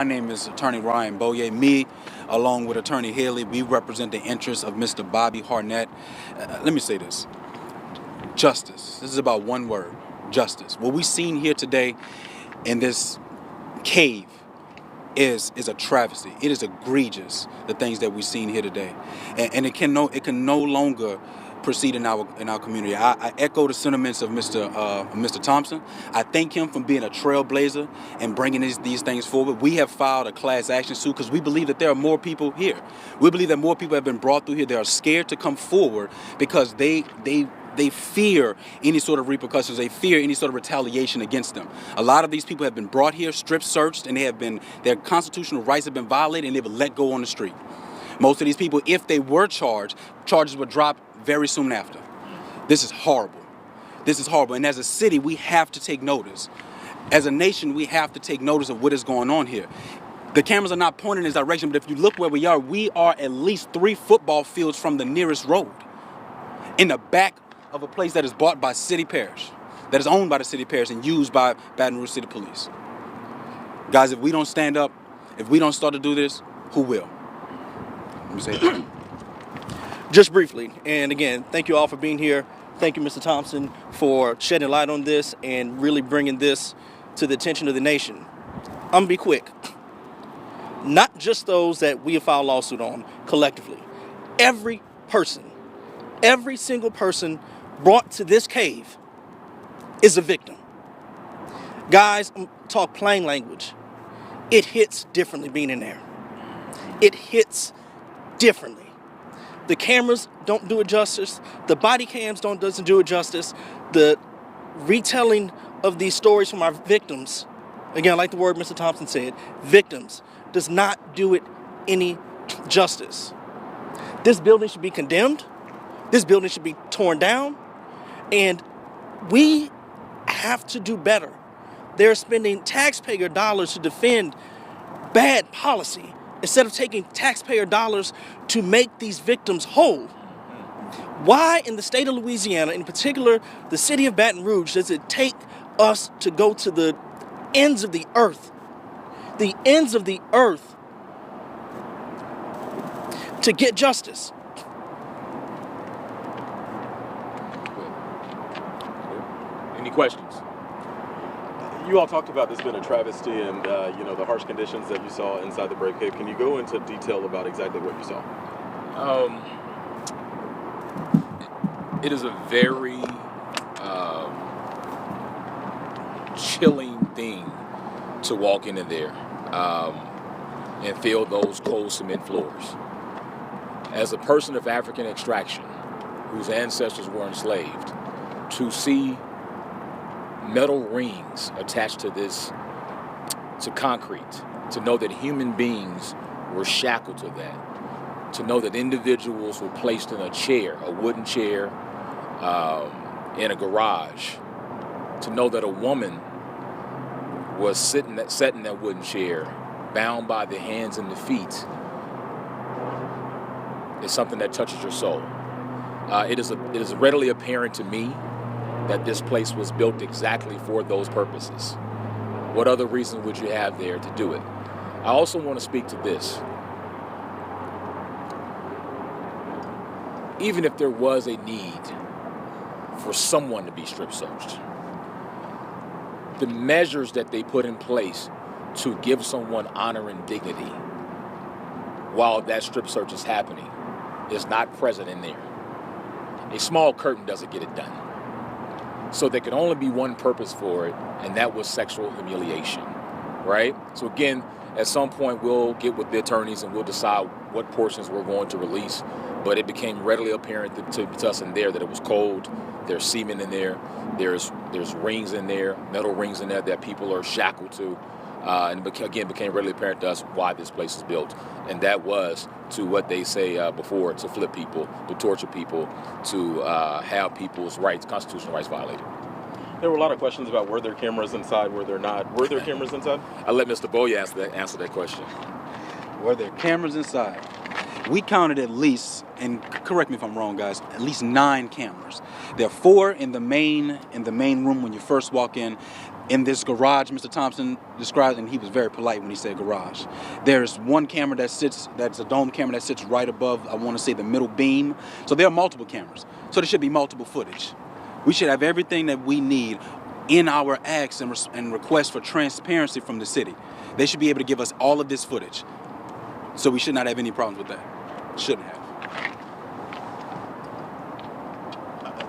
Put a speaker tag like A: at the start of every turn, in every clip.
A: My name is Attorney Ryan Boye. Me, along with Attorney Haley, we represent the interests of Mr. Bobby Harnett. Let me say this. Justice. This is about one word. Justice. What we've seen here today in this cave is a travesty. It is egregious, the things that we've seen here today. And it can no longer proceed in our community. I echo the sentiments of Mr. Thompson. I thank him for being a trailblazer and bringing these things forward. We have filed a class action suit because we believe that there are more people here. We believe that more people have been brought through here. They are scared to come forward because they fear any sort of repercussions. They fear any sort of retaliation against them. A lot of these people have been brought here, strip searched, and their constitutional rights have been violated, and they were let go on the street. Most of these people, if they were charged, charges would drop very soon after. This is horrible. This is horrible. And as a city, we have to take notice. As a nation, we have to take notice of what is going on here. The cameras are not pointing in this direction, but if you look where we are at least 3 football fields from the nearest road. In the back of a place that is bought by City Parish, that is owned by the City Parish and used by Baton Rouge City Police. Guys, if we don't stand up, if we don't start to do this, who will? Let me say that.
B: Just briefly, and again, thank you all for being here. Thank you, Mr. Thompson, for shedding light on this and really bringing this to the attention of the nation. I'm going to be quick. Not just those that we have filed a lawsuit on collectively. Every single person brought to this cave is a victim. Guys, talk plain language. It hits differently being in there. It hits differently. The cameras don't do it justice. The body cams doesn't do it justice. The retelling of these stories from our victims, again, like the word Mr. Thompson said, victims, does not do it any justice. This building should be condemned. This building should be torn down. And we have to do better. They're spending taxpayer dollars to defend bad policy instead of taking taxpayer dollars to make these victims whole. Why in the state of Louisiana, in particular the city of Baton Rouge, does it take us to go to the ends of the earth to get justice?
C: Any questions? You all talked about this being a travesty and the harsh conditions that you saw inside the break cave. Can you go into detail about exactly what you saw?
D: It is a very chilling thing to walk into there and feel those cold cement floors. As a person of African extraction whose ancestors were enslaved, to see metal rings attached to concrete, to know that human beings were shackled to that, to know that individuals were placed in a chair, a wooden chair, in a garage, to know that a woman was sat in that wooden chair, bound by the hands and the feet, is something that touches your soul. It is readily apparent to me that this place was built exactly for those purposes. What other reason would you have there to do it? I also want to speak to this. Even if there was a need for someone to be strip searched, the measures that they put in place to give someone honor and dignity while that strip search is happening is not present in there. A small curtain doesn't get it done. So there could only be one purpose for it, and that was sexual humiliation, right? So again, at some point we'll get with the attorneys and we'll decide what portions we're going to release, but it became readily apparent to us in there that it was cold. There's semen in there. There's rings in there, metal rings in there that people are shackled to. And again, became readily apparent to us why this place is built. And that was to what they say before, to flip people, to torture people, to have people's rights, constitutional rights violated.
C: There were a lot of questions about were there cameras inside, were there not? Were there cameras inside?
D: I'll let Mr. Boye answer that question.
A: Were there cameras inside? We counted at least, and correct me if I'm wrong, guys, at least 9 cameras. There are 4 in the main room when you first walk in. in this garage Mr. Thompson described, and he was very polite when he said garage. There's one camera that's a dome camera that sits right above, I want to say, the middle beam. So there are multiple cameras. So there should be multiple footage. We should have everything that we need in our acts and requests for transparency from the city. They should be able to give us all of this footage. So we should not have any problems with that. Shouldn't have.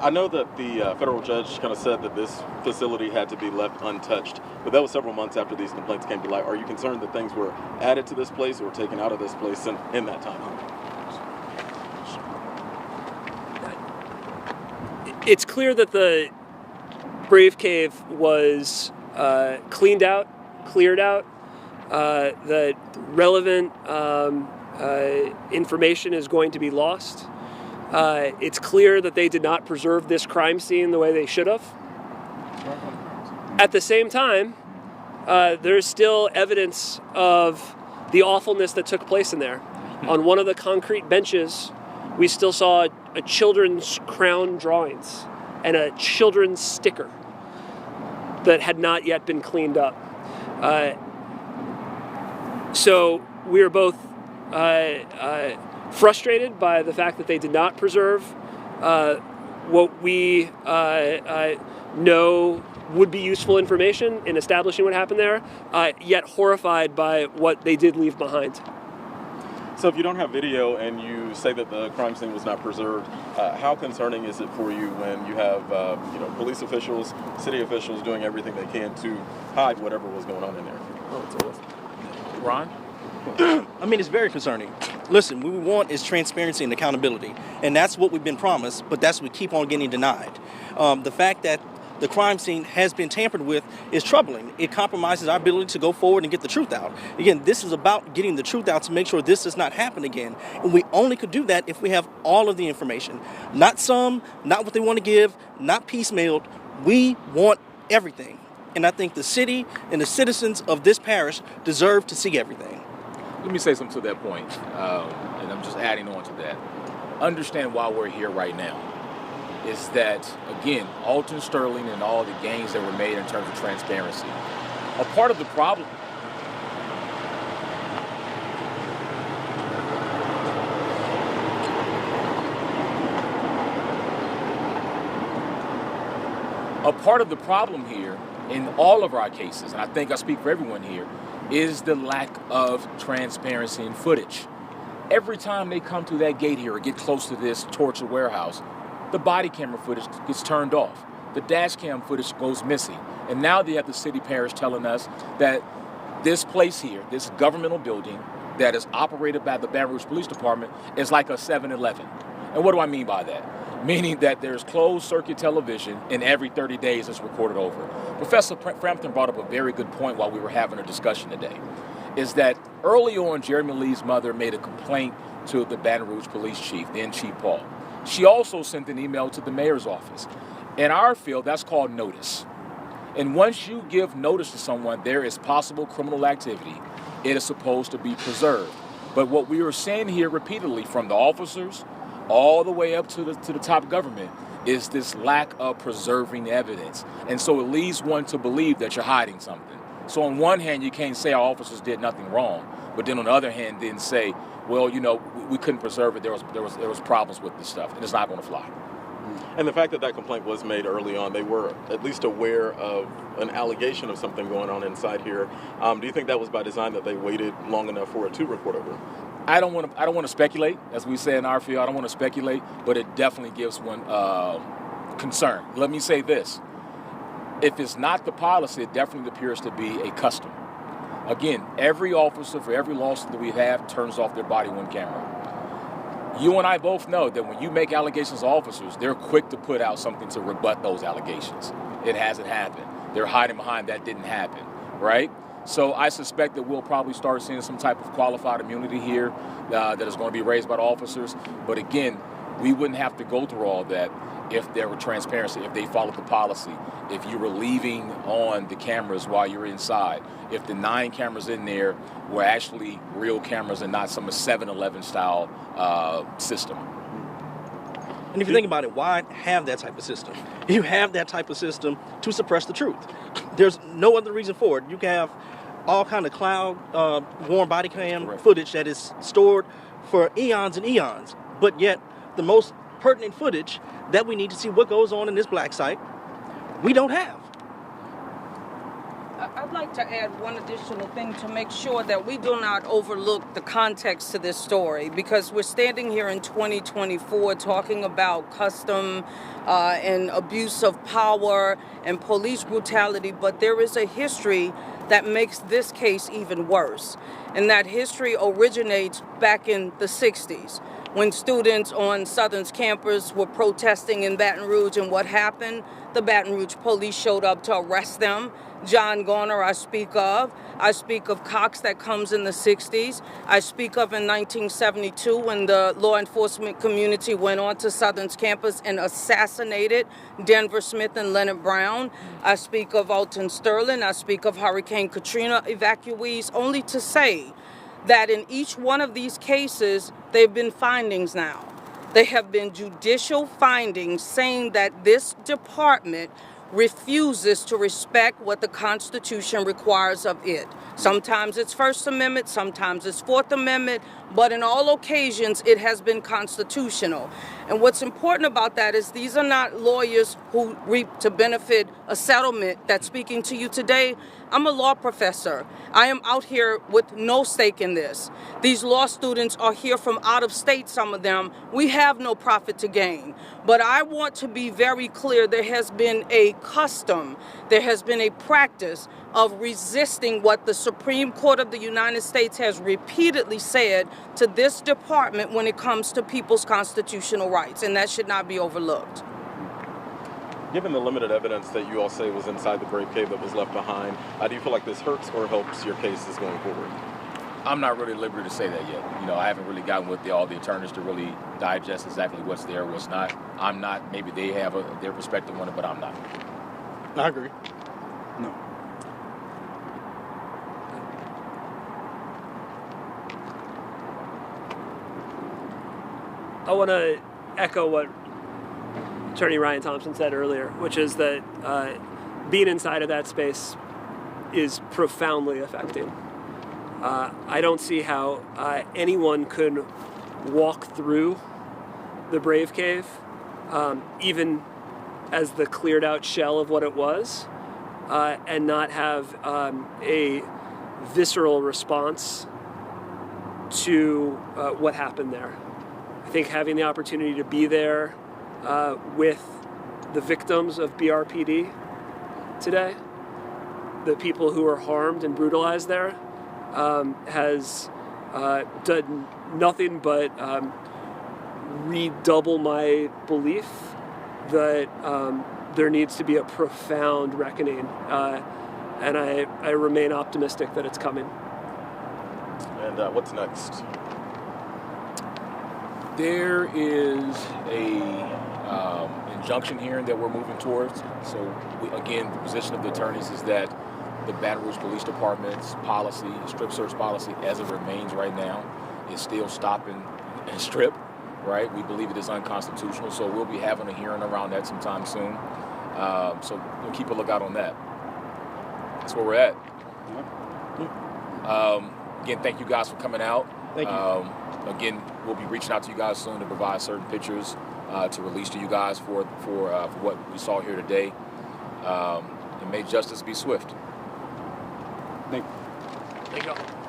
C: I know that the federal judge kind of said that this facility had to be left untouched, but that was several months after these complaints came to light. Are you concerned that things were added to this place or taken out of this place in that time?
E: It's clear that the Brave Cave was cleared out. The relevant information is going to be lost. It's clear that they did not preserve this crime scene the way they should have. At the same time, there's still evidence of the awfulness that took place in there. On one of the concrete benches, we still saw a children's crown drawings and a children's sticker that had not yet been cleaned up. So we are both frustrated by the fact that they did not preserve what we know would be useful information in establishing what happened there, yet horrified by what they did leave behind.
C: So if you don't have video and you say that the crime scene was not preserved, how concerning is it for you when you have police officials, city officials doing everything they can to hide whatever was going on in there?
D: Ron?
B: I mean, it's very concerning. Listen, what we want is transparency and accountability, and that's what we've been promised, but that's what we keep on getting denied. The fact that the crime scene has been tampered with is troubling. It compromises our ability to go forward and get the truth out. Again, this is about getting the truth out to make sure this does not happen again. And we only could do that if we have all of the information. Not some, not what they want to give, not piecemealed. We want everything. And I think the city and the citizens of this parish deserve to see everything.
D: Let me say something to that point, and I'm just adding on to that. Understand why we're here right now is that, again, Alton Sterling and all the gains that were made in terms of transparency. A part of the problem here in all of our cases, and I think I speak for everyone here, is the lack of transparency in footage. Every time they come through that gate here or get close to this torture warehouse, the body camera footage gets turned off. The dash cam footage goes missing. And now they have the city parish telling us that this place here, this governmental building that is operated by the Baton Rouge Police Department, is like a 7-Eleven. And what do I mean by that? Meaning that there's closed circuit television and every 30 days it's recorded over. Professor Frampton brought up a very good point while we were having a discussion today, is that early on, Jeremy Lee's mother made a complaint to the Baton Rouge Police Chief, then Chief Paul. She also sent an email to the mayor's office. In our field, that's called notice. And once you give notice to someone there is possible criminal activity, it is supposed to be preserved. But what we were saying here repeatedly from the officers all the way up to the top government is this lack of preserving evidence. And so it leads one to believe that you're hiding something. So on one hand, you can't say our officers did nothing wrong, but then on the other hand, then say, well, we couldn't preserve it. There was problems with this stuff, and it's not going to fly.
C: And the fact that that complaint was made early on, they were at least aware of an allegation of something going on inside here. Do you think that was by design, that they waited long enough for it to report over?
D: I don't want to speculate, as we say in our field. I don't want to speculate, but it definitely gives one concern. Let me say this: if it's not the policy, it definitely appears to be a custom. Again, every officer for every lawsuit that we have turns off their body-worn camera. You and I both know that when you make allegations to officers, they're quick to put out something to rebut those allegations. It hasn't happened. They're hiding behind that didn't happen, right? So I suspect that we'll probably start seeing some type of qualified immunity here that is going to be raised by the officers. But again, we wouldn't have to go through all that if there were transparency, if they followed the policy, if you were leaving on the cameras while you're inside, if the 9 cameras in there were actually real cameras and not some 7-Eleven style system.
B: And if you think about it, why have that type of system? You have that type of system to suppress the truth. There's no other reason for it. You can have all kind of cloud worn body cam footage that is stored for eons and eons, but yet the most pertinent footage that we need to see what goes on in this black site, we don't have.
F: I'd like to add one additional thing to make sure that we do not overlook the context to this story, because we're standing here in 2024 talking about custom and abuse of power and police brutality, but there is a history that makes this case even worse. And that history originates back in the 60s when students on Southern's campus were protesting in Baton Rouge, and what happened? The Baton Rouge police showed up to arrest them. John Garner I speak of. I speak of Cox that comes in the 60s. I speak of in 1972 when the law enforcement community went on to Southern's campus and assassinated Denver Smith and Leonard Brown. I speak of Alton Sterling. I speak of Hurricane Katrina evacuees, only to say that in each one of these cases, there have been findings now. There have been judicial findings saying that this department refuses to respect what the Constitution requires of it. Sometimes it's First Amendment, sometimes it's Fourth Amendment, but in all occasions it has been constitutional. And what's important about that is these are not lawyers who reap to benefit a settlement that's speaking to you today. I'm a law professor. I am out here with no stake in this. These law students are here from out of state, some of them. We have no profit to gain. But I want to be very clear, there has been a custom, there has been a practice of resisting what the Supreme Court of the United States has repeatedly said to this department when it comes to people's constitutional rights, and that should not be overlooked.
C: Given the limited evidence that you all say was inside the brave cave that was left behind, do you feel like this hurts or helps your cases going forward?
D: I'm not really at liberty to say that yet. I haven't really gotten with all the attorneys to really digest exactly what's there, what's not. I'm not. Maybe they have their perspective on it, but I'm not.
B: I agree.
A: No.
E: I want to echo what Attorney Ryan Thompson said earlier, which is that being inside of that space is profoundly affecting. I don't see how anyone could walk through the Brave Cave, even as the cleared out shell of what it was, and not have a visceral response to what happened there. I think having the opportunity to be there with the victims of BRPD today, the people who were harmed and brutalized there, has done nothing but redouble my belief that there needs to be a profound reckoning, and I remain optimistic that it's coming.
C: And what's next?
D: There is a injunction hearing that we're moving towards. So, again, the position of the attorneys is that the Baton Rouge Police Department's policy, strip search policy, as it remains right now, is still stop and strip, right? We believe it is unconstitutional, so we'll be having a hearing around that sometime soon. So we'll keep a lookout on that. That's where we're at. Again, thank you guys for coming out.
B: Thank you.
D: Again, we'll be reaching out to you guys soon to provide certain pictures to release to you guys for what we saw here today. And may justice be swift.
A: Thank you.
E: Thank you all.